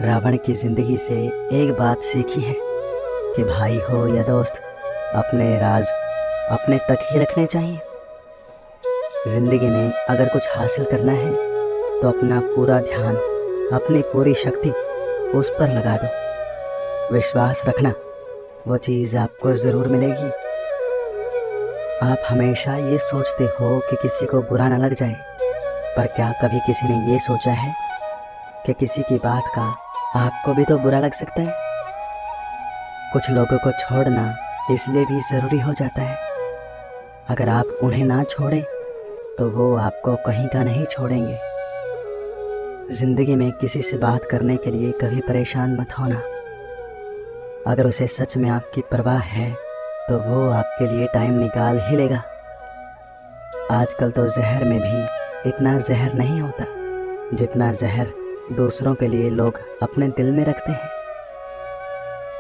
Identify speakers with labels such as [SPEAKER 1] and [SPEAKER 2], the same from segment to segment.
[SPEAKER 1] रावण की जिंदगी से एक बात सीखी है कि भाई हो या दोस्त, अपने राज अपने तक ही रखने चाहिए। जिंदगी में अगर कुछ हासिल करना है तो अपना पूरा ध्यान, अपनी पूरी शक्ति उस पर लगा दो। विश्वास रखना, वो चीज़ आपको ज़रूर मिलेगी। आप हमेशा ये सोचते हो कि किसी को बुरा ना लग जाए, पर क्या कभी किसी ने ये सोचा है कि किसी की बात का आपको भी तो बुरा लग सकता है। कुछ लोगों को छोड़ना इसलिए भी ज़रूरी हो जाता है, अगर आप उन्हें ना छोड़ें तो वो आपको कहीं का नहीं छोड़ेंगे। ज़िंदगी में किसी से बात करने के लिए कभी परेशान मत होना। अगर उसे सच में आपकी परवाह है तो वो आपके लिए टाइम निकाल ही लेगा। आजकल तो जहर में भी इतना जहर नहीं होता जितना जहर दूसरों के लिए लोग अपने दिल में रखते हैं।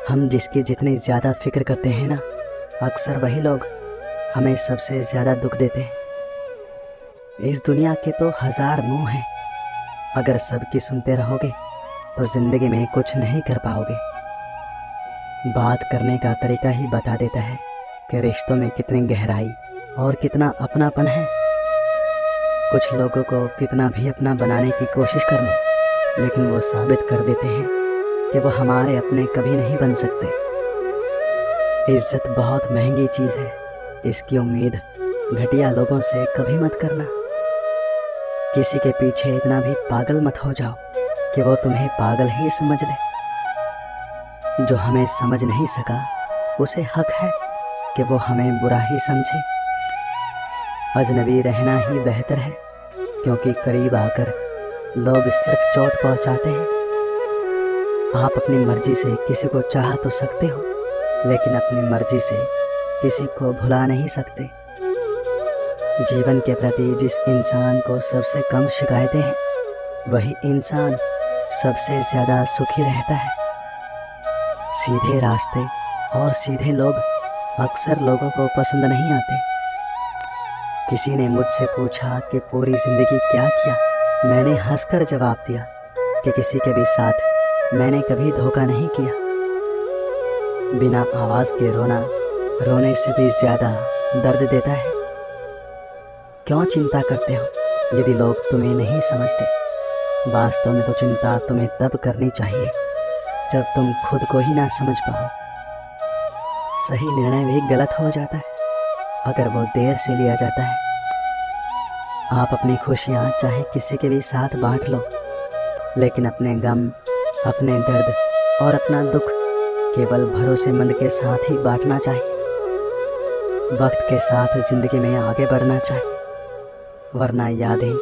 [SPEAKER 1] हम जिसकी जितनी ज़्यादा फिक्र करते हैं ना, अक्सर वही लोग हमें सबसे ज़्यादा दुख देते हैं। इस दुनिया के तो हज़ार मुंह हैं, अगर सबकी सुनते रहोगे तो ज़िंदगी में कुछ नहीं कर पाओगे। बात करने का तरीका ही बता देता है कि रिश्तों में कितनी गहराई और कितना अपनापन है। कुछ लोगों को कितना भी अपना बनाने की कोशिश कर लो, लेकिन वो साबित कर देते हैं कि वो हमारे अपने कभी नहीं बन सकते। इज्जत बहुत महंगी चीज़ है, इसकी उम्मीद घटिया लोगों से कभी मत करना। किसी के पीछे इतना भी पागल मत हो जाओ कि वो तुम्हें पागल ही समझ ले। जो हमें समझ नहीं सका उसे हक है कि वो हमें बुरा ही समझे। अजनबी रहना ही बेहतर है, क्योंकि करीब आकर लोग सिर्फ चोट पहुंचाते हैं। आप अपनी मर्जी से किसी को चाह तो सकते हो, लेकिन अपनी मर्जी से किसी को भुला नहीं सकते। जीवन के प्रति जिस इंसान को सबसे कम शिकायतें हैं, वही इंसान सबसे ज़्यादा सुखी रहता है। सीधे रास्ते और सीधे लोग अक्सर लोगों को पसंद नहीं आते। किसी ने मुझसे पूछा कि पूरी ज़िंदगी क्या किया। मैंने हंसकर जवाब दिया कि किसी के भी साथ मैंने कभी धोखा नहीं किया। बिना आवाज़ के रोना रोने से भी ज़्यादा दर्द देता है। क्यों चिंता करते हो यदि लोग तुम्हें नहीं समझते? वास्तव में तो चिंता तुम्हें तब करनी चाहिए जब तुम खुद को ही ना समझ पाओ। सही निर्णय भी गलत हो जाता है अगर वो देर से लिया जाता है। आप अपनी खुशियाँ चाहे किसी के भी साथ बांट लो, लेकिन अपने गम, अपने दर्द और अपना दुख केवल भरोसेमंद के साथ ही बांटना चाहिए। वक्त के साथ ज़िंदगी में आगे बढ़ना चाहिए, वरना यादें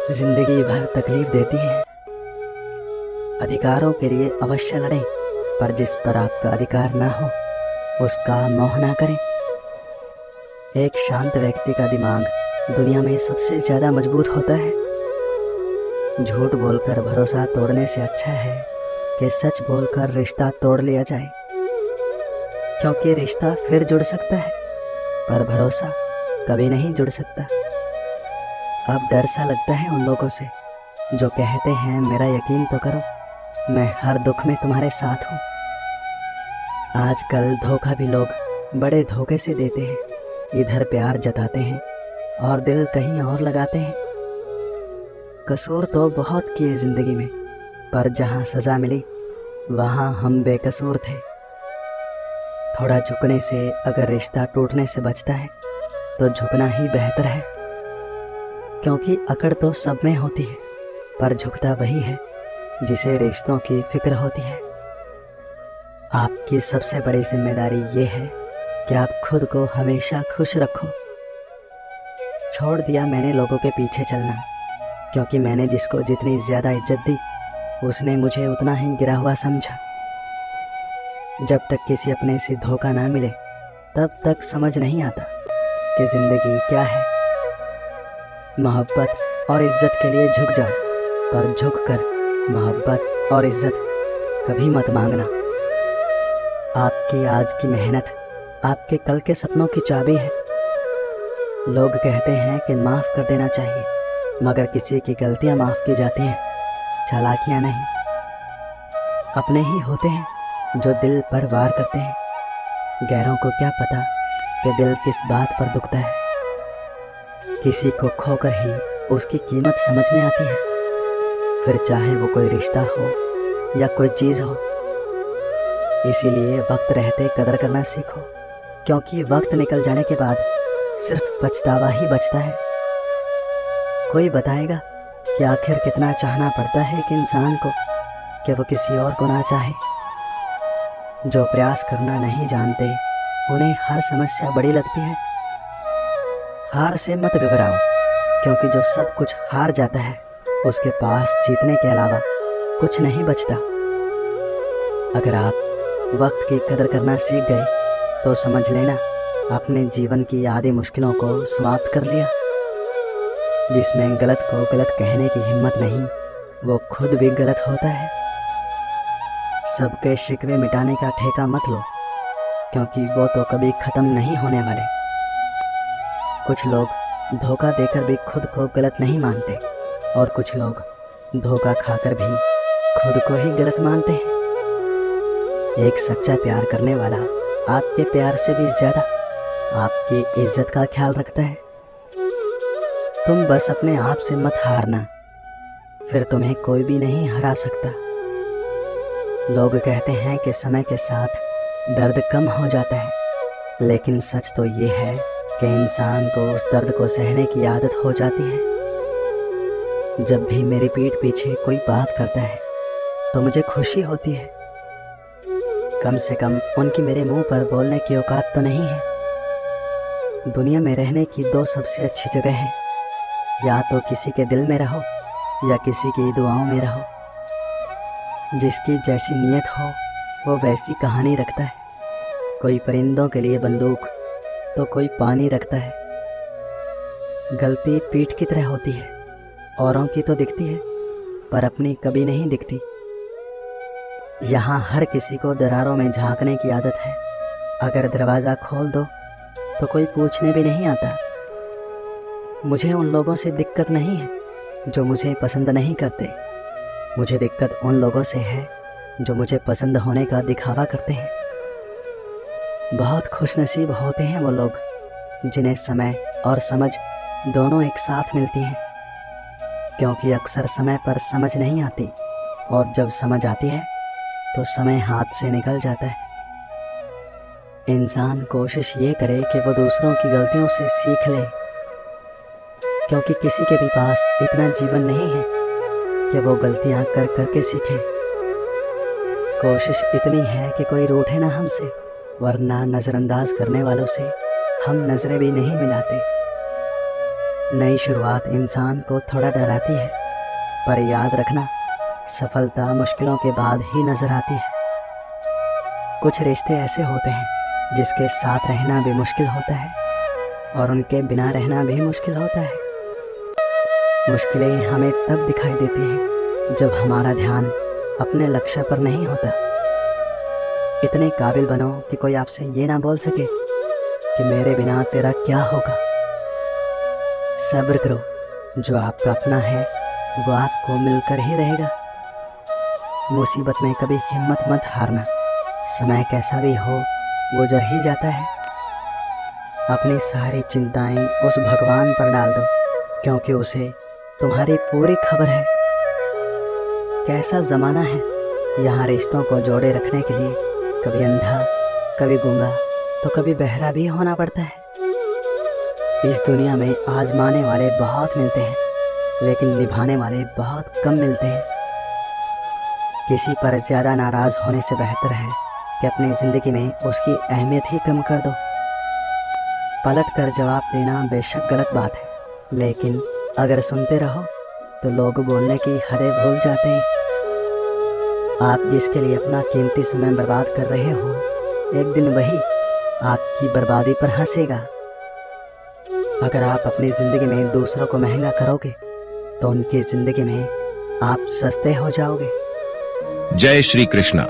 [SPEAKER 1] ज़िंदगी भर तकलीफ देती हैं। अधिकारों के लिए अवश्य लड़ें, पर जिस पर आपका अधिकार ना हो उसका मोह ना करें। एक शांत व्यक्ति का दिमाग दुनिया में सबसे ज़्यादा मजबूत होता है। झूठ बोलकर भरोसा तोड़ने से अच्छा है कि सच बोलकर रिश्ता तोड़ लिया जाए, क्योंकि रिश्ता फिर जुड़ सकता है पर भरोसा कभी नहीं जुड़ सकता। अब डर सा लगता है उन लोगों से जो कहते हैं मेरा यकीन तो करो, मैं हर दुख में तुम्हारे साथ हूँ। आजकल धोखा भी लोग बड़े धोखे से देते हैं। इधर प्यार जताते हैं और दिल कहीं और लगाते हैं। कसूर तो बहुत किए ज़िंदगी में, पर जहाँ सज़ा मिली वहाँ हम बेकसूर थे। थोड़ा झुकने से अगर रिश्ता टूटने से बचता है तो झुकना ही बेहतर है, क्योंकि अकड़ तो सब में होती है, पर झुकता वही है जिसे रिश्तों की फिक्र होती है। आपकी सबसे बड़ी जिम्मेदारी ये है कि आप खुद को हमेशा खुश रखो। छोड़ दिया मैंने लोगों के पीछे चलना, क्योंकि मैंने जिसको जितनी ज़्यादा इज्जत दी उसने मुझे उतना ही गिरा हुआ समझा। जब तक किसी अपने से धोखा ना मिले तब तक समझ नहीं आता कि ज़िंदगी क्या है। मोहब्बत और इज्जत के लिए झुक जाओ, पर झुक कर मोहब्बत और इज्जत कभी मत मांगना। आपकी आज की मेहनत आपके कल के सपनों की चाबी है। लोग कहते हैं कि माफ़ कर देना चाहिए, मगर किसी की गलतियां माफ़ की जाती हैं, चालाकियां नहीं। अपने ही होते हैं जो दिल पर वार करते हैं। गैरों को क्या पता कि दिल किस बात पर दुखता है। किसी को खोकर ही उसकी कीमत समझ में आती है, फिर चाहे वो कोई रिश्ता हो या कोई चीज़ हो। इसीलिए वक्त रहते कदर करना सीखो, क्योंकि वक्त निकल जाने के बाद सिर्फ पछतावा ही बचता है। कोई बताएगा कि आखिर कितना चाहना पड़ता है कि इंसान को कि वो किसी और को ना चाहे। जो प्रयास करना नहीं जानते उन्हें हर समस्या बड़ी लगती है। हार से मत घबराओ, क्योंकि जो सब कुछ हार जाता है उसके पास जीतने के अलावा कुछ नहीं बचता। अगर आप वक्त की कदर करना सीख गए तो समझ लेना अपने जीवन की आधी मुश्किलों को समाप्त कर लिया। जिसमें गलत को गलत कहने की हिम्मत नहीं, वो खुद भी गलत होता है। सबके शिकवे मिटाने का ठेका मत लो, क्योंकि वो तो कभी ख़त्म नहीं होने वाले। कुछ लोग धोखा देकर भी खुद को गलत नहीं मानते, और कुछ लोग धोखा खाकर भी खुद को ही गलत मानते हैं। एक सच्चा प्यार करने वाला आपके प्यार से भी ज़्यादा आपकी इज्जत का ख्याल रखता है। तुम बस अपने आप से मत हारना, फिर तुम्हें कोई भी नहीं हरा सकता। लोग कहते हैं कि समय के साथ दर्द कम हो जाता है, लेकिन सच तो ये है कि इंसान को उस दर्द को सहने की आदत हो जाती है। जब भी मेरी पीठ पीछे कोई बात करता है तो मुझे खुशी होती है। कम से कम उनकी मेरे मुंह पर बोलने की औकात तो नहीं है। दुनिया में रहने की दो सबसे अच्छी जगह है, या तो किसी के दिल में रहो या किसी की दुआओं में रहो। जिसकी जैसी नीयत हो वो वैसी कहानी रखता है। कोई परिंदों के लिए बंदूक तो कोई पानी रखता है। गलती पीठ की तरह होती है, औरों की तो दिखती है पर अपनी कभी नहीं दिखती। यहाँ हर किसी को दरारों में झांकने की आदत है। अगर दरवाज़ा खोल दो तो कोई पूछने भी नहीं आता। मुझे उन लोगों से दिक्कत नहीं है जो मुझे पसंद नहीं करते। मुझे दिक्कत उन लोगों से है जो मुझे पसंद होने का दिखावा करते हैं। बहुत खुशनसीब होते हैं वो लोग जिन्हें समय और समझ दोनों एक साथ मिलती हैं, क्योंकि अक्सर समय पर समझ नहीं आती, और जब समझ आती है तो समय हाथ से निकल जाता है। इंसान कोशिश ये करे कि वो दूसरों की गलतियों से सीख ले, क्योंकि किसी के भी पास इतना जीवन नहीं है कि वो गलतियां कर करके सीखे। कोशिश इतनी है कि कोई रूठे ना हमसे, वरना नज़रअंदाज करने वालों से हम नज़रें भी नहीं मिलाते। नई शुरुआत इंसान को थोड़ा डराती है, पर याद रखना सफलता मुश्किलों के बाद ही नज़र आती है। कुछ रिश्ते ऐसे होते हैं जिसके साथ रहना भी मुश्किल होता है, और उनके बिना रहना भी मुश्किल होता है। मुश्किलें हमें तब दिखाई देती हैं जब हमारा ध्यान अपने लक्ष्य पर नहीं होता। इतने काबिल बनो कि कोई आपसे ये ना बोल सके कि मेरे बिना तेरा क्या होगा। सब्र करो, जो आपका अपना है वो आपको मिलकर ही रहेगा। मुसीबत में कभी हिम्मत मत हारना, समय कैसा भी हो गुजर ही जाता है। अपनी सारी चिंताएं उस भगवान पर डाल दो, क्योंकि उसे तुम्हारी पूरी खबर है। कैसा ज़माना है, यहाँ रिश्तों को जोड़े रखने के लिए कभी अंधा, कभी गूंगा, तो कभी बहरा भी होना पड़ता है। इस दुनिया में आजमाने वाले बहुत मिलते हैं, लेकिन निभाने वाले बहुत कम मिलते हैं। किसी पर ज़्यादा नाराज़ होने से बेहतर है कि अपनी ज़िंदगी में उसकी अहमियत ही कम कर दो। पलट कर जवाब देना बेशक गलत बात है, लेकिन अगर सुनते रहो तो लोग बोलने की हदें भूल जाते हैं। आप जिसके लिए अपना कीमती समय बर्बाद कर रहे हो, एक दिन वही आपकी बर्बादी पर हंसेगा। अगर आप अपनी ज़िंदगी में दूसरों को महंगा करोगे तो उनकी ज़िंदगी में आप सस्ते हो जाओगे।
[SPEAKER 2] जय श्री कृष्णा।